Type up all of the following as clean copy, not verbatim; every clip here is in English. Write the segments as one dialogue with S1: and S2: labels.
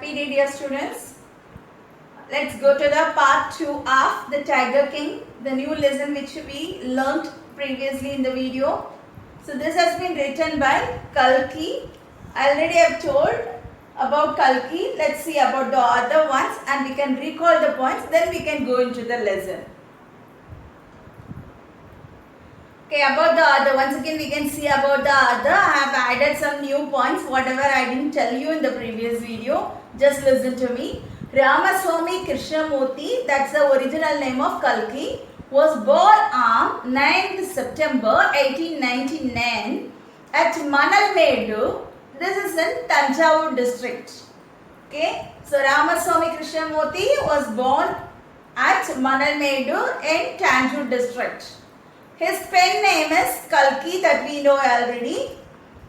S1: Happy day, dear students. Let's go to the part 2 of the Tiger King, the new lesson which we learnt previously in the video. So this has been written by Kalki. I already have told about Kalki. Let's see about the other ones and we can recall the points, then we can go into the lesson. Okay, about the other, once again we can see about the other. I have added some new points, whatever I didn't tell you in the previous video. Just listen to me. Ramaswamy Krishnamurthy, that's the original name of Kalki, was born on 9th September 1899 at Manalmedu. This is in Tanjavur district. Okay, so Ramaswamy Krishnamurthy was born at Manalmedu in Tanjore district. His pen name is Kalki, that we know already.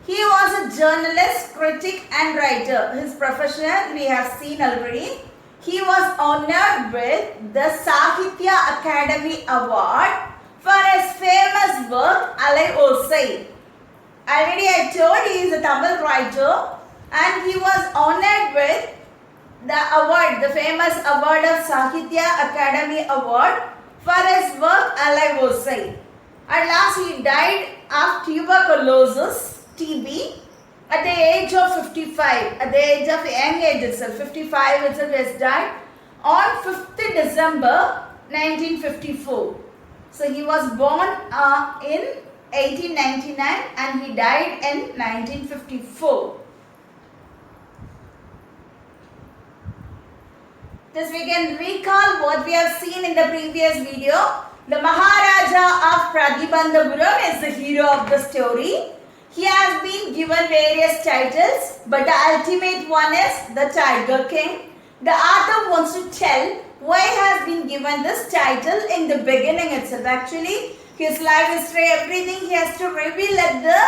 S1: He was a journalist, critic and writer. His profession we have seen already. He was honored with the Sahitya Academy Award for his famous work Alai Osai. Already I told he is a Tamil writer and he was honored with the award, the famous award of Sahitya Academy Award for his work Alai Osai. At last he died of tuberculosis, TB, at the age of 55, at the age of young age itself, 55 itself he has died on 5th December 1954. So he was born in 1899 and he died in 1954. Thus we can recall what we have seen in the previous video. The Maharaja of Pratibandhapuram is the hero of the story. He has been given various titles, but the ultimate one is the Tiger King. The author wants to tell why he has been given this title in the beginning itself. Actually, his life history, everything he has to reveal at the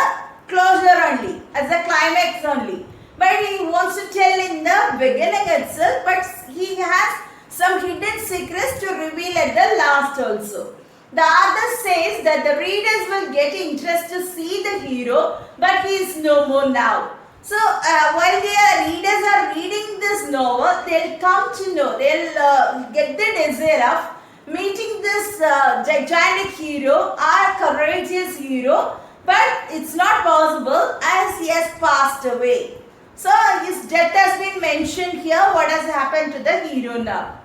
S1: closure only, as the climax only. But he wants to tell in the beginning itself, but he has some hidden secrets to reveal at the last also. The author says that the readers will get interest to see the hero, but he is no more now. So while the readers are reading this novel, they'll come to know, they'll get the desire of meeting this gigantic hero or courageous hero, but it's not possible as he has passed away. So his death has been mentioned here, what has happened to the hero now.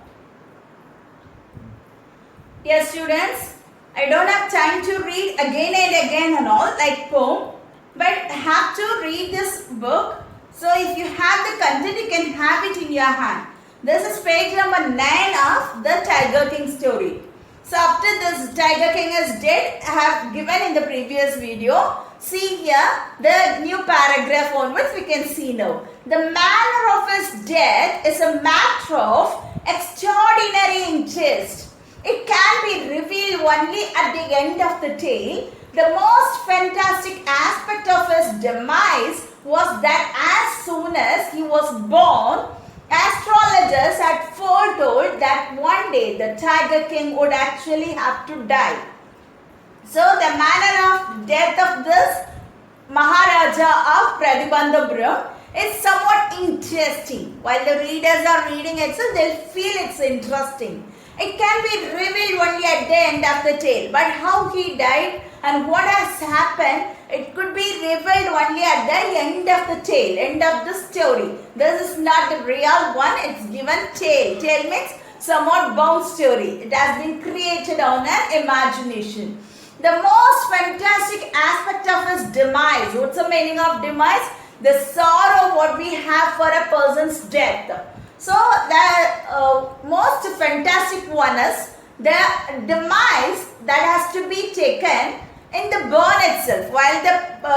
S1: Yes, students, I don't have time to read again and again and all like poem, but have to read this book. So if you have the content, you can have it in your hand. This is page number 9 of the Tiger King story. So after this Tiger King is dead, I have given in the previous video. See here the new paragraph on which we can see now. The manner of his death is a matter of extraordinary interest. It can be revealed only at the end of the tale. The most fantastic aspect of his demise was that as soon as he was born, astrologers had foretold that one day the Tiger King would actually have to die. So the manner of death of this Maharaja of Pratibandhapuram is somewhat interesting. While the readers are reading it, so they'll feel it's interesting. It can be revealed only at the end of the tale, but how he died and what has happened, it could be revealed only at the end of the tale, end of the story. This is not the real one, it's given tale. Tale means somewhat bound story. It has been created on an imagination. The most fantastic aspect of his demise, what's the meaning of demise? The sorrow what we have for a person's death. So the most fantastic one is the demise that has to be taken in the born itself. While the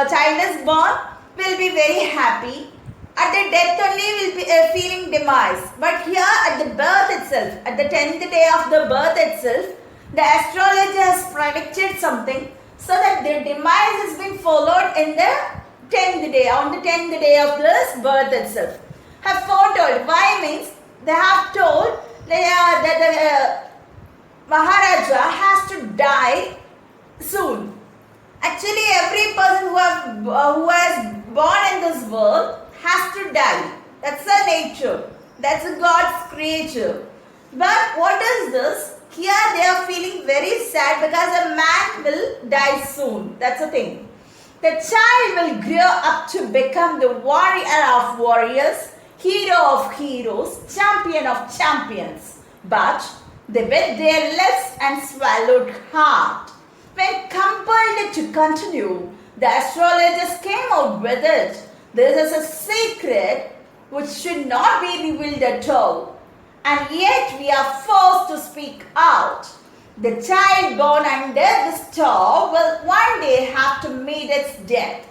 S1: child is born, will be very happy. At the death only will be feeling demise. But here at the birth itself, at the 10th day of the birth itself, the astrologer has predicted something so that the demise has been followed in the 10th day, on the 10th day of this birth itself. Have foretold. Why means they have told that the Maharaja has to die soon. Actually, every person who has born in this world has to die. That's the nature. That's a God's creature. But what is this? Here they are feeling very sad because a man will die soon. That's the thing. The child will grow up to become the warrior of warriors, hero of heroes, champion of champions. But they bit their lips and swallowed hard. When compelled to continue, the astrologers came out with it. This is a secret which should not be revealed at all. And yet we are forced to speak out. The child born under the star will one day have to meet its death.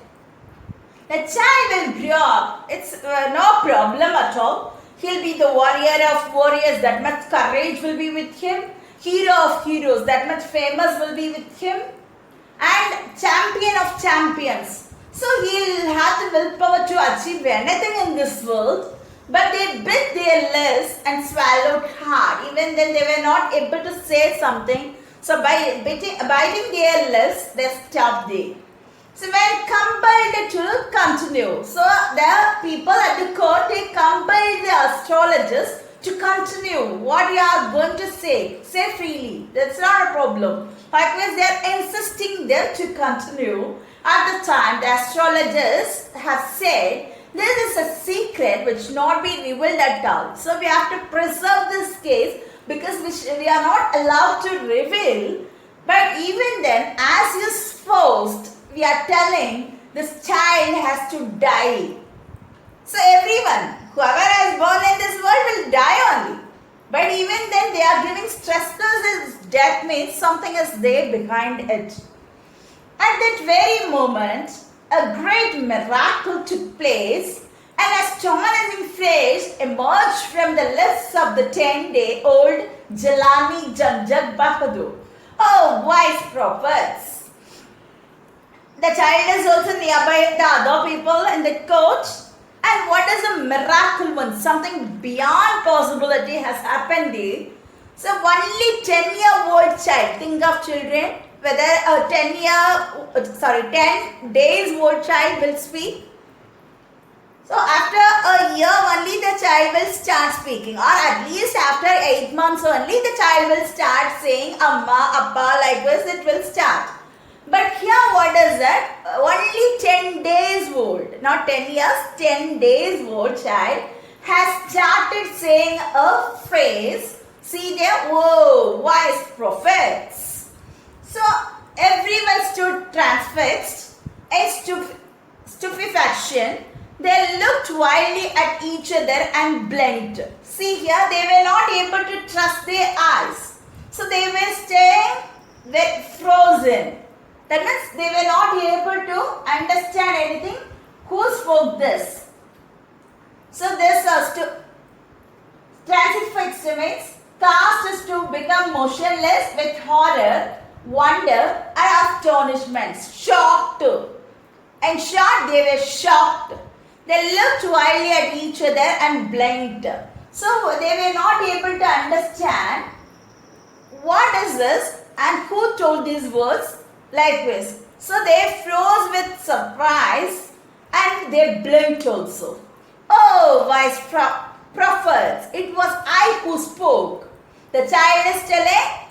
S1: The child will grow up. It's no problem at all. He'll be the warrior of warriors. That much courage will be with him. Hero of heroes. That much famous will be with him. And champion of champions. So he'll have the willpower to achieve anything in this world. But they bit their lips and swallowed hard. Even then they were not able to say something. So by biting their lips, they stopped there. So when compelled to continue. So the people at the court, they compelled the astrologers to continue. What you are going to say freely. That's not a problem. Likewise, they are insisting them to continue. At the time, the astrologers have said, this is a secret which not be revealed at all. So we have to preserve this case because we are not allowed to reveal. But even then, as is forced, we are telling this child has to die. So everyone, whoever has born in this world will die only. But even then they are giving stress as death means something is there behind it. At that very moment, a great miracle took place. An astonishing phrase emerged from the lips of the 10-day-old Jalani Janjag Bahadur. Oh, wise prophets! The child is also nearby the other people in the court. And what is a miracle when something beyond possibility has happened there? So only 10-year-old child, think of children, whether a 10 days old child will speak. So after a year only the child will start speaking, or at least after 8 months only the child will start saying Amma, Appa, like this it will start. But here what is that? Only 10 days old, not 10 years, 10 days old child has started saying a phrase. See there, whoa, wise prophets. So everyone stood transfixed, in stupefaction. They looked wildly at each other and blinked. See here, they were not able to trust their eyes. So they were staying frozen. That means they were not able to understand anything. Who spoke this? So this transfixed means cast is to become motionless with horror, wonder and astonishment. Shocked. In short, they were shocked. They looked wildly at each other and blinked. So they were not able to understand what is this and who told these words like this. So they froze with surprise and they blinked also. Oh, wise prophets, it was I who spoke. The child is telling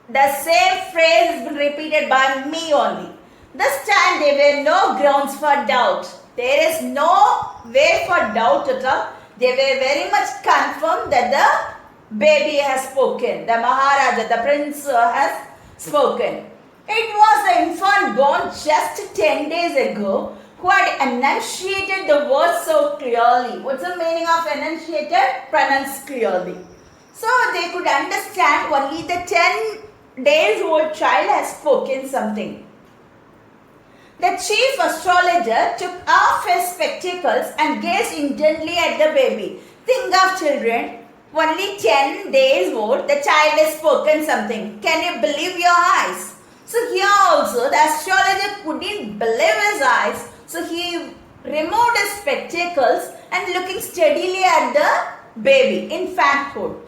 S1: the same phrase has been repeated by me only. This time there were no grounds for doubt. There is no way for doubt at all. They were very much confirmed that the baby has spoken. The Maharaja, the prince has spoken. It was the infant born just 10 days ago who had enunciated the words so clearly. What's the meaning of enunciated? Pronounced clearly. So they could understand only the 10 days old child has spoken something. The chief astrologer took off his spectacles and gazed intently at the baby. Think of children, only 10 days old, the child has spoken something. Can you believe your eyes? So here also the astrologer couldn't believe his eyes. So he removed his spectacles and looking steadily at the baby, infanthood.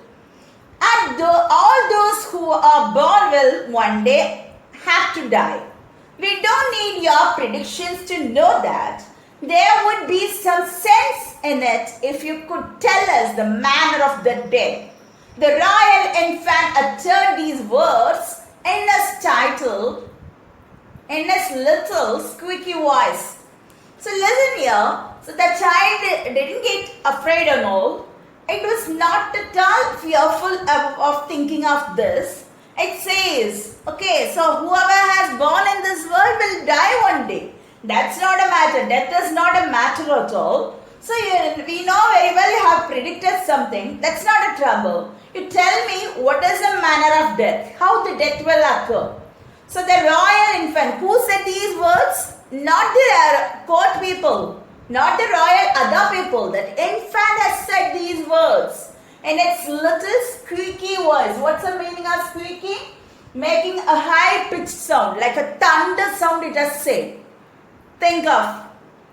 S1: And all those who are born will one day have to die. We don't need your predictions to know that. there would be some sense in it if you could tell us the manner of the death. The royal infant uttered these words in his title, in his little squeaky voice. So listen here. So the child didn't get afraid and all. It was not at all fearful of thinking of this. It says, okay, so whoever has born in this world will die one day. That's not a matter. Death is not a matter at all. So we know very well you have predicted something. That's not a trouble. You tell me what is the manner of death, how the death will occur. So the royal infant, who said these words? Not the court people, not the royal other people. That infant has said these words in its little squeaky voice. What's the meaning of squeaky? Making a high pitched sound, like a thunder sound it has said. Think of,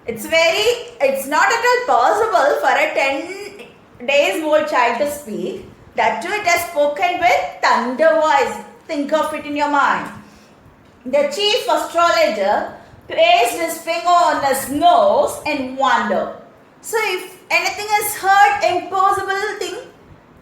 S1: it's not at all possible for a 10 days old child to speak. That too it has spoken with thunder voice. Think of it in your mind. The chief astrologer placed his finger on his nose in wonder. So if anything is heard, impossible thing,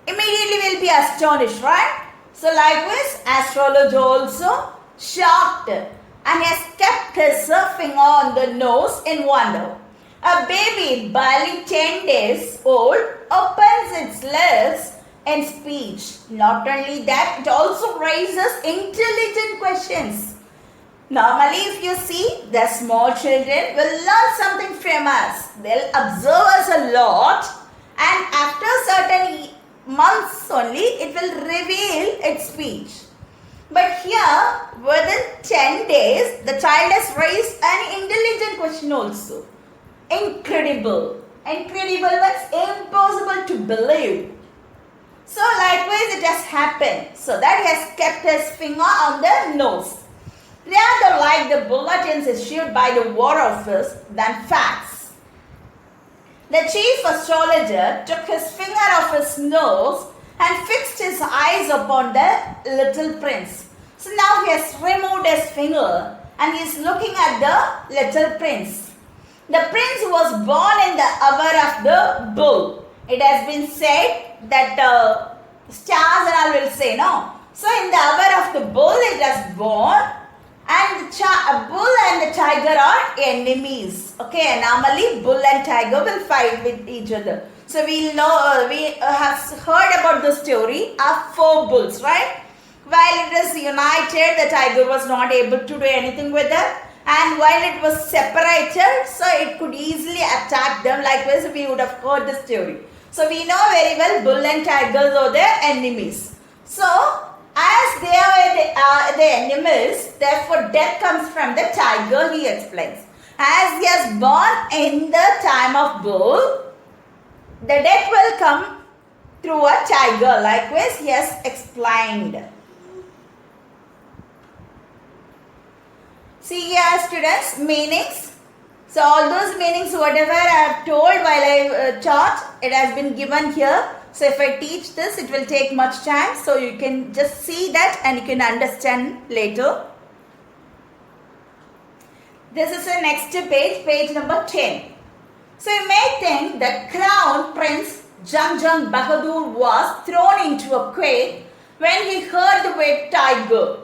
S1: immediately will be astonished, right? So likewise, astrologer also shocked and has kept his finger on the nose in wonder. A baby barely 10 days old opens its lips in speech. Not only that, it also raises intelligent questions. Normally, if you see, the small children will learn something from us. They'll observe us a lot, and after certain months only, it will reveal its speech. But here, within 10 days, the child has raised an intelligent question also. Incredible. Incredible means impossible to believe. So likewise, it has happened. So that he has kept his finger on the nose. Rather like the bulletins issued by the War Office than facts. The chief astrologer took his finger off his nose and fixed his eyes upon the little prince. So now he has removed his finger and he is looking at the little prince. The prince was born in the hour of the bull. It has been said that stars and all will say, no. So in the hour of the bull it has born, and the bull and the tiger are enemies. Okay, normally bull and tiger will fight with each other. So we know, we have heard about the story of 4 bulls, right? While it is united, the tiger was not able to do anything with them. And while it was separated, so it could easily attack them. Likewise, we would have heard the story. So we know very well bull and tigers are their enemies. So as they are the enemies, therefore death comes from the tiger, he explains. As he has born in the time of bull, the death will come through a tiger. Likewise, he has explained. See here students, meanings. So all those meanings, whatever I have told while I taught, it has been given here. So if I teach this, it will take much time. So you can just see that and you can understand later. This is the next page, page number 10. So you may think that Crown Prince Jung Bahadur was thrown into a quake when he heard the word tiger.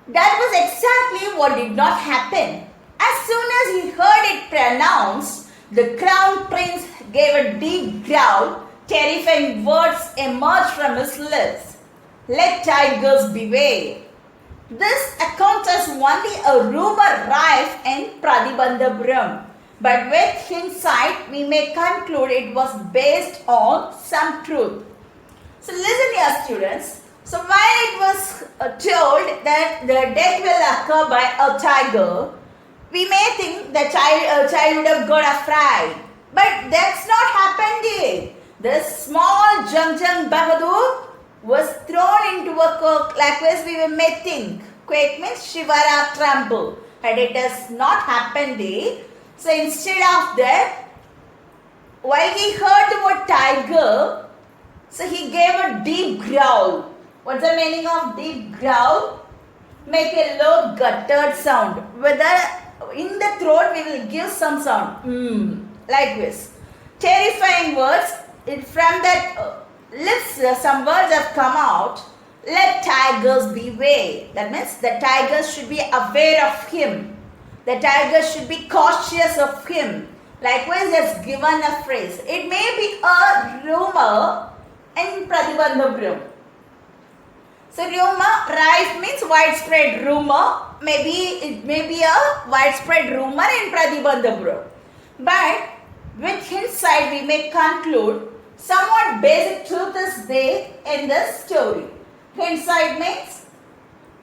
S1: That was exactly what did not happen. As soon as he heard it pronounced, the Crown Prince gave a deep growl. Terrifying words emerged from his lips. Let tigers beware. This account is only a rumor rife in Pradibandhapuram. But with hindsight, we may conclude it was based on some truth. So listen here students. So while it was told that the death will occur by a tiger, we may think the child would have got afraid. But that's not happened here. The small Jung Bahadur was thrown into a quake. Likewise, we may think. Quake means shivara, tremble. And it has not happened there. So instead of that, while he heard the word tiger, so he gave a deep growl. What's the meaning of deep growl? Make a low guttered sound. Whether in the throat we will give some sound. Like this. Terrifying words. From that lips, some words have come out. Let tigers beware. That means the tigers should be aware of him. The tigers should be cautious of him. Likewise, he has given a phrase. It may be a rumor in Pratibandhapuram. So rumor, rife means widespread rumor. Maybe it may be a widespread rumor in Pratibandhapuram. But with hindsight, we may conclude somewhat basic truth is there in this story. Hindsight means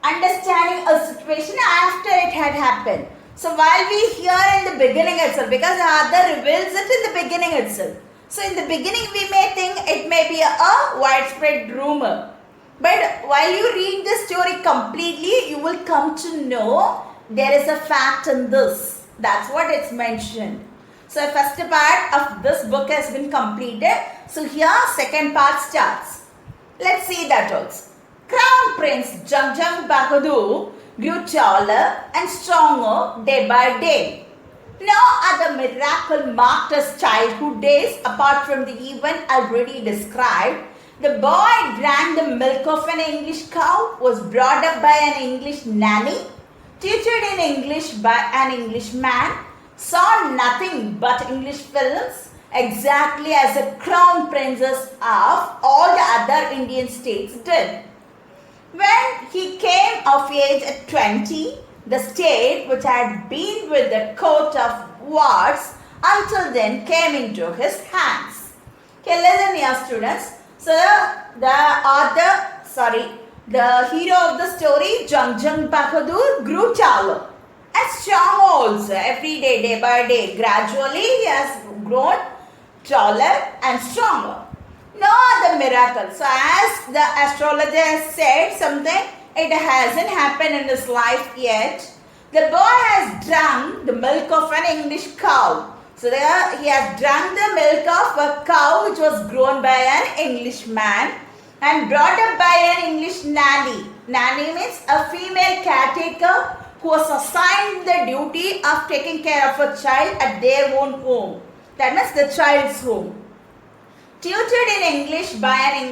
S1: understanding a situation after it had happened. So while we hear in the beginning itself, because the author reveals it in the beginning itself. So in the beginning we may think it may be a widespread rumor. But while you read the story completely, you will come to know there is a fact in this. That's what it's mentioned. So the first part of this book has been completed. So here second part starts. Let's see that also. Crown Prince Jangjang Bahadur grew taller and stronger day by day. No other miracle marked his childhood days apart from the event already described. The boy drank the milk of an English cow, was brought up by an English nanny, tutored in English by an English man, saw nothing but English films, exactly as the crown princes of all the other Indian states did. When he came of age at 20, the state which had been with the coat of wards until then came into his hands. Okay, listen here students. So the hero of the story, Jangjang Bahadur, grew taller and strong also every day, day by day. Gradually he has grown taller and stronger. No other miracle. So as the astrologer has said something, it hasn't happened in his life yet. The boy has drunk the milk of an English cow. So there he has drunk the milk of a cow which was grown by an English man and brought up by an English nanny. Nanny means a female caretaker who was assigned the duty of taking care of a child at their own home. That means the child's home. Tutored in English by an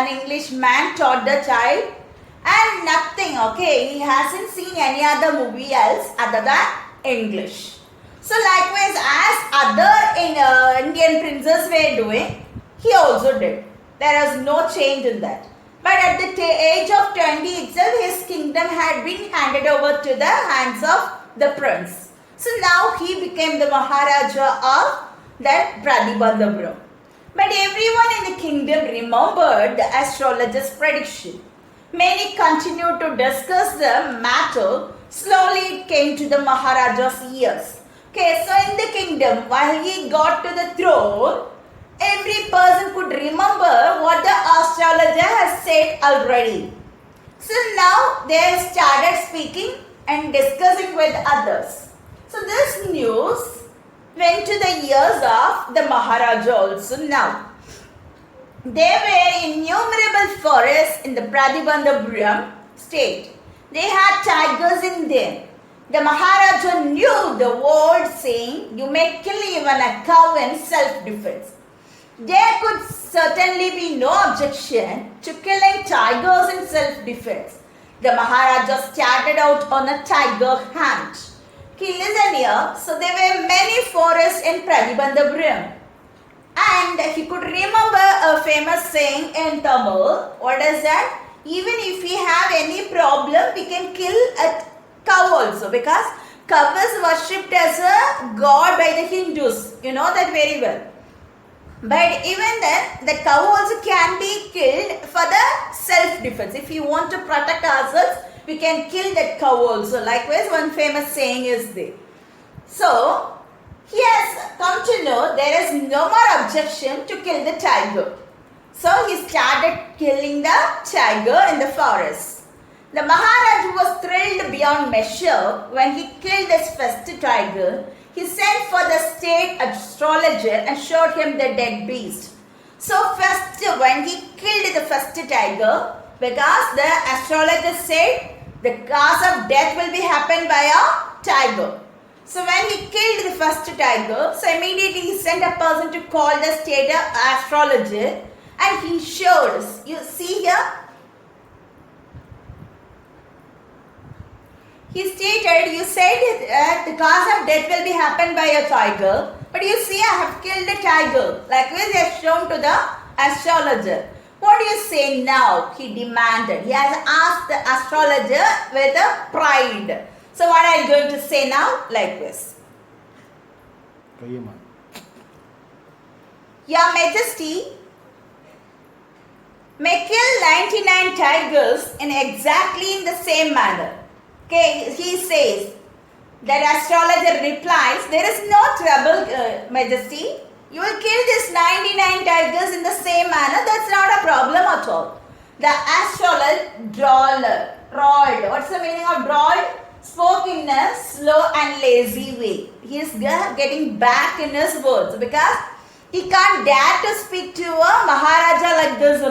S1: Englishman taught the child and nothing, okay, he hasn't seen any other movie else other than English. So likewise as other Indian princes were doing, he also did. There was no change in that. But at the age of 20 itself, his kingdom had been handed over to the hands of the prince. So now he became the Maharaja of that Pratibandhapuram. But everyone in the kingdom remembered the astrologer's prediction. Many continued to discuss the matter. Slowly it came to the Maharaja's ears. Okay, so in the kingdom, while he got to the throne, every person could remember what the astrologer has said already. So now they started speaking and discussing with others. So this news went to the ears of the Maharaja also now. There were innumerable forests in the Pratibandhapuram state. They had tigers in them. The Maharaja knew the old saying, you may kill even a cow in self-defense. There could certainly be no objection to killing tigers in self-defense. The Maharaja started out on a tiger hunt. Okay, listen here. So there were many forests in Pratibandhapuram. And he could remember a famous saying in Tamil. What is that? Even if we have any problem, we can kill a cow also. Because cow is worshipped as a god by the Hindus. You know that very well. But even then, the cow also can be killed for the self-defense. If you want to protect ourselves, we can kill that cow also. Likewise, one famous saying is there. So, he has come to know there is no more objection to kill the tiger. So, he started killing the tiger in the forest. The Maharaja was thrilled beyond measure when he killed this first tiger. He sent for the state astrologer and showed him the dead beast. So first when he killed the first tiger, because the astrologer said the cause of death will be happened by a tiger. So when he killed the first tiger, so immediately he sent a person to call the state astrologer, and he showed us. You see here? He stated, you said the cause of death will be happened by a tiger, but you see I have killed a tiger. Likewise, he has shown to the astrologer. What do you say now? He demanded. He has asked the astrologer with a pride. So what are you going to say now? Like this. Your Majesty may kill 99 tigers in exactly in the same manner. Okay, he says. That astrologer replies, there is no trouble, Majesty. You will kill these 99 tigers in the same manner. That's not a problem at all. The astrologer drawled. What's the meaning of drawled? Spoke in a slow and lazy way. He is getting back in his words because he can't dare to speak to a Maharaja like this.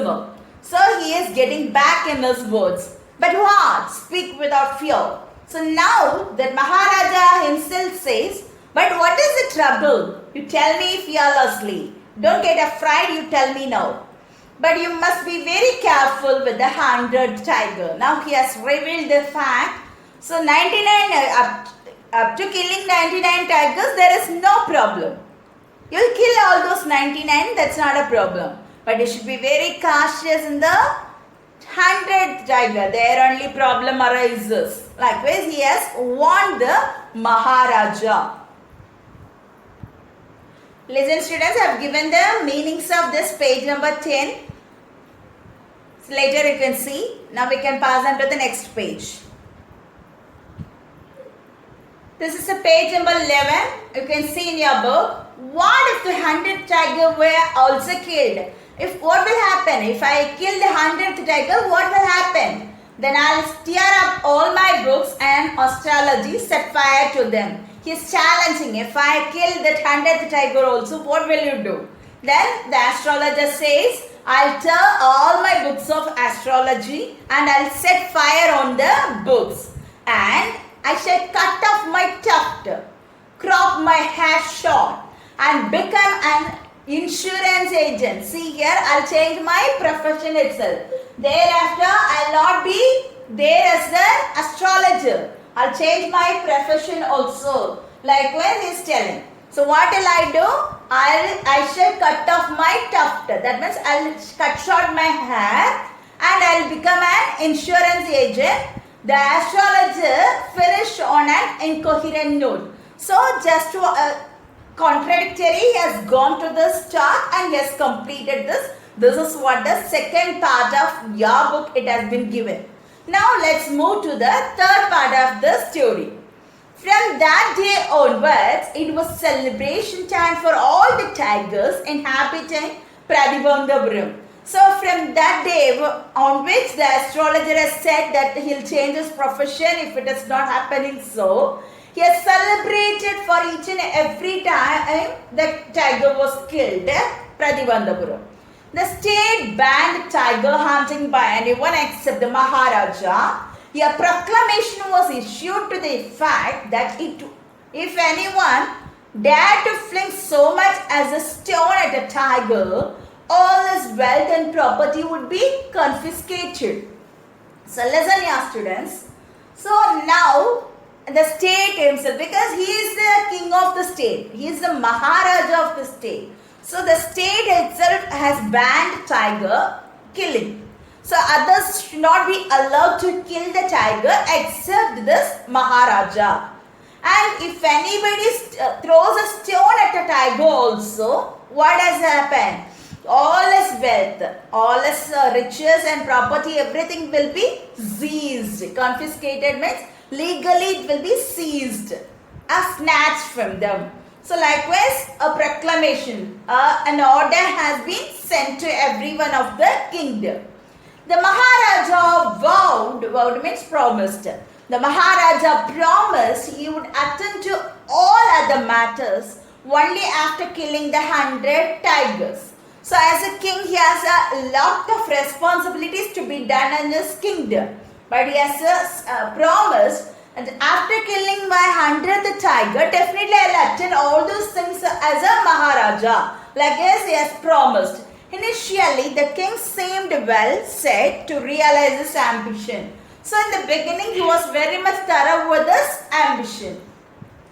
S1: So he is getting back in his words. But what? Speak without fear. So now that Maharaja himself says, but what is the trouble? You tell me fearlessly. Don't get afraid, you tell me now. But you must be very careful with the 100 tiger. Now he has revealed the fact. So 99, up to killing 99 tigers, there is no problem. You'll kill all those 99, that's not a problem. But you should be very cautious in the 100th tiger. There only problem arises. Likewise, he has warned the Maharaja. Listen students, I have given the meanings of this page number 10. So later you can see. Now we can pass on to the next page. This is the page number 11. You can see in your book. What if the 100th tiger were also killed? If what will happen? If I kill the 100th tiger, what will happen? Then I'll tear up all my books and astrology, set fire to them. He is challenging. If I kill that 100th tiger also, what will you do? Then the astrologer says, I'll tear all my books of astrology and I'll set fire on the books. And I shall cut off my tuft, crop my hair short and become an insurance agent. See here, I'll change my profession itself. Thereafter, I'll not be there as the astrologer. I'll change my profession also. Likewise, he's telling. So what will I do? I shall cut off my tuft. That means I'll cut short my hair and I'll become an insurance agent. The astrologer finished on an incoherent note. So just to contradictory, he has gone to the start and he has completed this. This is what the second part of your book it has been given. Now let's move to the third part of the story. From that day onwards, it was celebration time for all the tigers inhabiting Pratibandhapuram. So from that day on which the astrologer has said that he'll change his profession if it is not happening so, he has celebrated for each and every time the tiger was killed at Pratibandhapuram. The state banned tiger hunting by anyone except the Maharaja. A proclamation was issued to the effect that if anyone dared to fling so much as a stone at a tiger, all his wealth and property would be confiscated. So listen here students. So now the state himself, because he is the king of the state, he is the Maharaja of the state. So the state itself has banned tiger killing. So others should not be allowed to kill the tiger except this Maharaja. And if anybody throws a stone at a tiger also, what has happened? All his wealth, all his riches and property, everything will be seized. Confiscated means legally it will be seized or snatched from them. So likewise, a proclamation, an order has been sent to every one of the kingdom. The Maharaja vowed means promised. The Maharaja promised he would attend to all other matters only after killing the 100 tigers. So as a king, he has a lot of responsibilities to be done in his kingdom. But he has promised And after killing my 100th tiger, definitely I'll attend all those things as a Maharaja, like as he has promised. Initially, the king seemed well set to realize his ambition. So in the beginning, he was very much thorough with his ambition.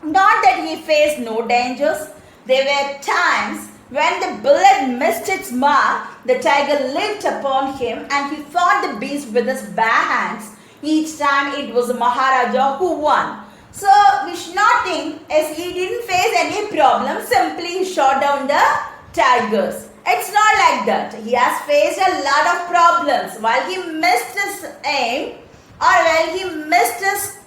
S1: Not that he faced no dangers. There were times when the bullet missed its mark, the tiger leaped upon him and he fought the beast with his bare hands. Each time it was the Maharaja who won. So we should not think as he didn't face any problem, simply he shot down the tigers. It's not like that. He has faced a lot of problems. While he missed his aim or while he missed his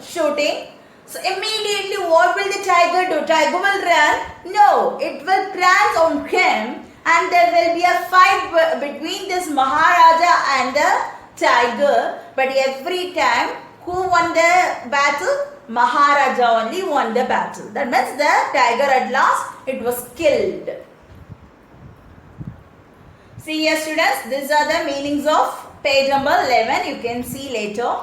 S1: shooting, so immediately what will the tiger do? Tiger will run? No, it will prance on him and there will be a fight between this Maharaja and the tiger. But every time, who won the battle? Maharaja only won the battle. That means the tiger at last, it was killed. See here students, these are the meanings of page number 11. You can see later.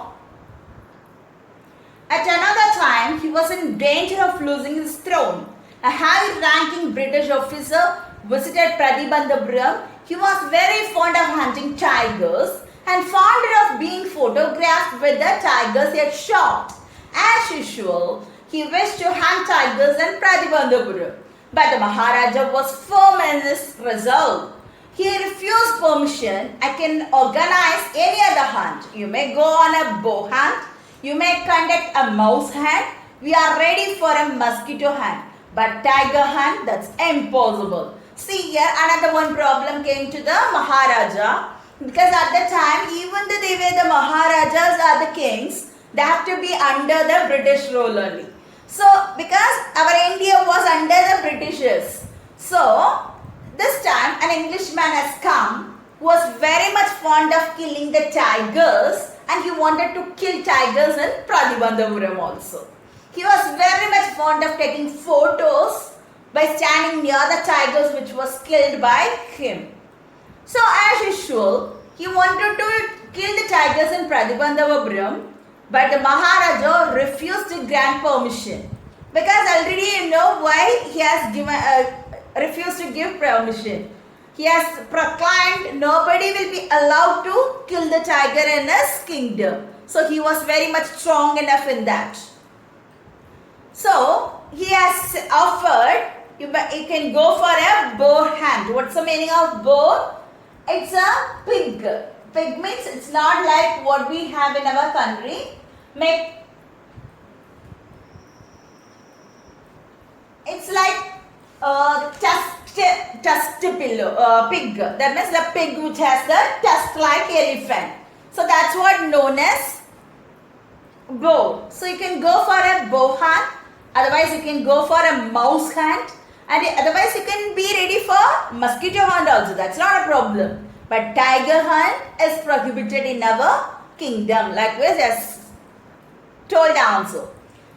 S1: At another time, he was in danger of losing his throne. A high-ranking British officer visited Pratibandhapuram. He was very fond of hunting tigers and fond of being photographed with the tigers he had shot. As usual, he wished to hunt tigers in Pratibandhapuram. But the Maharaja was firm in his resolve. He refused permission. I can organize any other hunt. You may go on a bow hunt. You may conduct a mouse hunt. We are ready for a mosquito hunt. But tiger hunt, that's impossible. See here, another one problem came to the Maharaja. Because at the time, even though they were the Maharajas or the kings, they have to be under the British rule only. So, because our India was under the Britishers. So, this time an Englishman has come who was very much fond of killing the tigers and he wanted to kill tigers in Pratibandhapuram also. He was very much fond of taking photos by standing near the tigers which was killed by him. So as usual, he wanted to kill the tigers in Pratibandhapuram, but the Maharaja refused to grant permission. Because already you know why he has refused to give permission. He has proclaimed nobody will be allowed to kill the tiger in his kingdom. So he was very much strong enough in that. So he has offered, you can go for a boar hunt. What's the meaning of boar? It's a pig. Pig means it's not like what we have in our country. It's like tusked pillow, pig. That means the pig which has the tusk like elephant. So that's what known as bow. So you can go for a bow hunt. Otherwise you can go for a mouse hunt. And otherwise you can be ready for mosquito hunt also. That's not a problem. But tiger hunt is prohibited in our kingdom. Likewise as told also.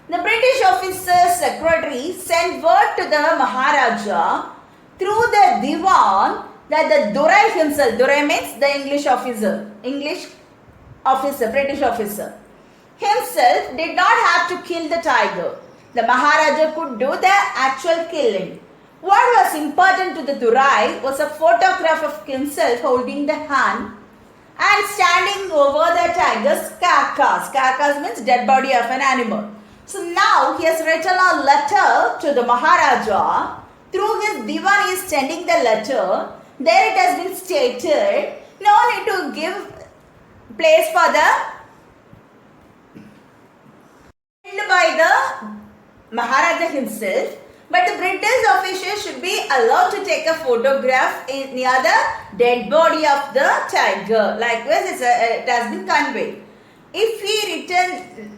S1: The British officer's secretary sent word to the Maharaja through the Diwan that the Durai himself, Durai means the British officer, himself did not have to kill the tiger. The Maharaja could do the actual killing. What was important to the Durai was a photograph of himself holding the hand and standing over the tiger's carcass. Carcass means dead body of an animal. So now he has written a letter to the Maharaja. Through his divan he is sending the letter. There it has been stated, no need to give place for the killed by the Maharaja himself. But the British officials should be allowed to take a photograph near the dead body of the tiger. Likewise, it has been conveyed. If he returned,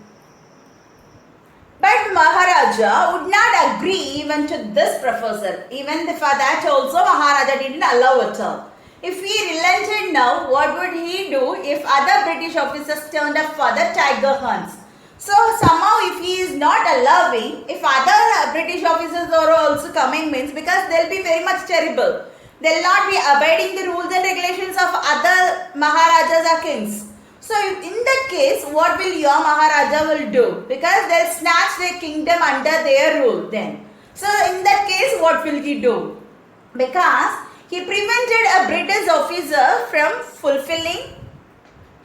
S1: but Maharaja would not agree even to this proposal. Even for that also Maharaja didn't allow at all. If he relented now, what would he do if other British officers turned up for the tiger hunts? So somehow if he is not allowing, if other British officers are also coming means, because they will be very much terrible. They will not be abiding the rules and regulations of other Maharajas or kings. So in that case, what will your Maharaja will do? Because they'll snatch their kingdom under their rule then. So in that case, what will he do? Because he prevented a British officer from fulfilling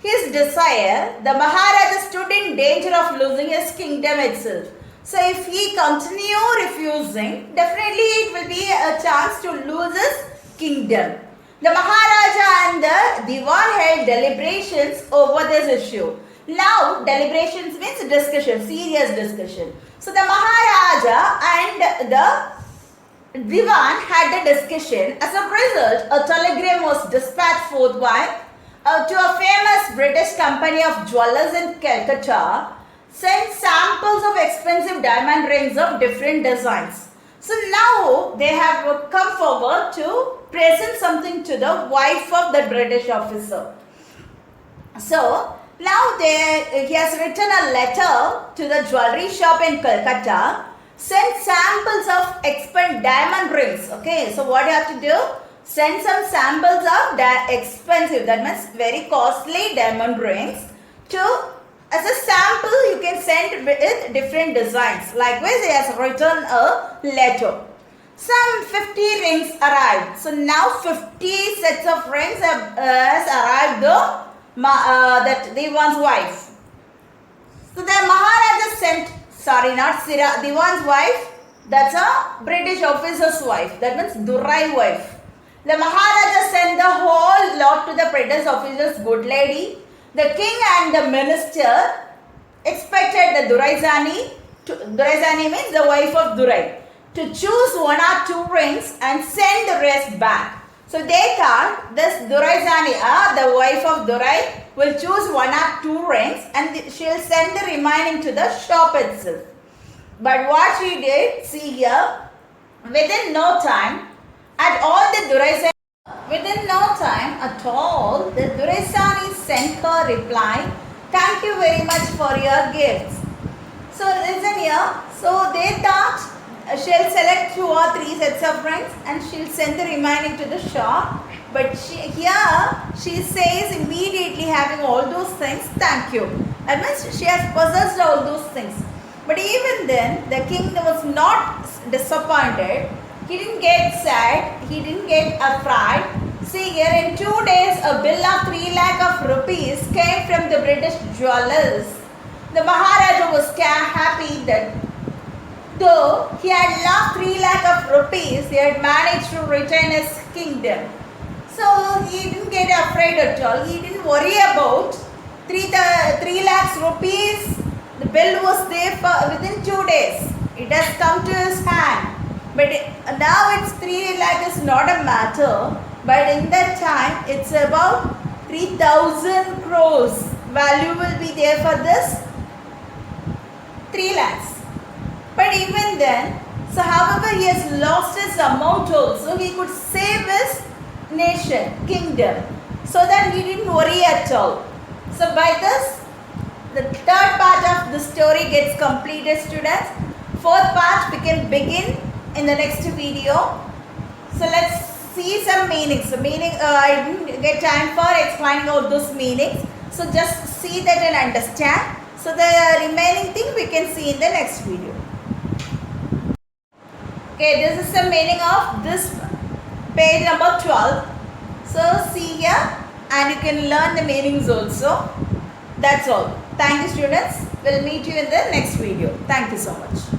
S1: his desire, the Maharaja stood in danger of losing his kingdom itself. So if he continue refusing, definitely it will be a chance to lose his kingdom. The Maharaja and the Diwan held deliberations over this issue. Now deliberations means discussion, serious discussion. So the Maharaja and the Diwan had a discussion. As a result, a telegram was dispatched forthwith to a famous British company of jewelers in Calcutta, sent samples of expensive diamond rings of different designs. So now they have come forward to present something to the wife of the British officer. So now he has written a letter to the jewelry shop in Calcutta, sent samples of expensive diamond rings. Okay, so what you have to do? Send some samples of expensive, that means very costly diamond rings to, as a sample you can send with different designs. Likewise, he has written a letter. Some 50 rings arrived. So now 50 sets of rings has arrived that Diwan's wife. So the Maharaja sent, Diwan's wife, that's a British officer's wife, that means Durai wife. The Maharaja sent the whole lot to the British officer's good lady. The king and the minister expected the Duraizani means the wife of Durai, to choose one or two rings and send the rest back. So they thought this Duraizani, the wife of Durai, will choose one or two rings and she'll send the remaining to the shop itself. But what she did, see here, within no time, within no time at all, the Duraisani sent her reply, "Thank you very much for your gifts." So listen here. So they thought she'll select 2 or 3 sets of rings and she'll send the remaining to the shop. But she says immediately, having all those things, "Thank you." That means she has possessed all those things. But even then, the king was not disappointed. He didn't get sad, he didn't get afraid. See here, in 2 days, a bill of 3 lakh of rupees came from the British jewelers. The Maharaja was happy that though he had lost 3 lakh of rupees, he had managed to retain his kingdom. So he didn't get afraid at all. He didn't worry about 3 lakhs rupees. The bill was there for within 2 days. It has come to his hand. But now it's 3 lakh is not a matter. But in that time, it's about 3,000 crores value will be there for this 3 lakhs. But even then, so however he has lost his amount also, he could save his nation, kingdom, so that he didn't worry at all. So by this, the third part of the story gets completed, students. Fourth part we can begin in the next video. So let's see some meanings. The meaning, I didn't get time for explaining all those meanings. So just see that and understand. So the remaining thing we can see in the next video. Okay, this is the meaning of this page number 12. So see here and you can learn the meanings also. That's all. Thank you, students. We'll meet you in the next video. Thank you so much.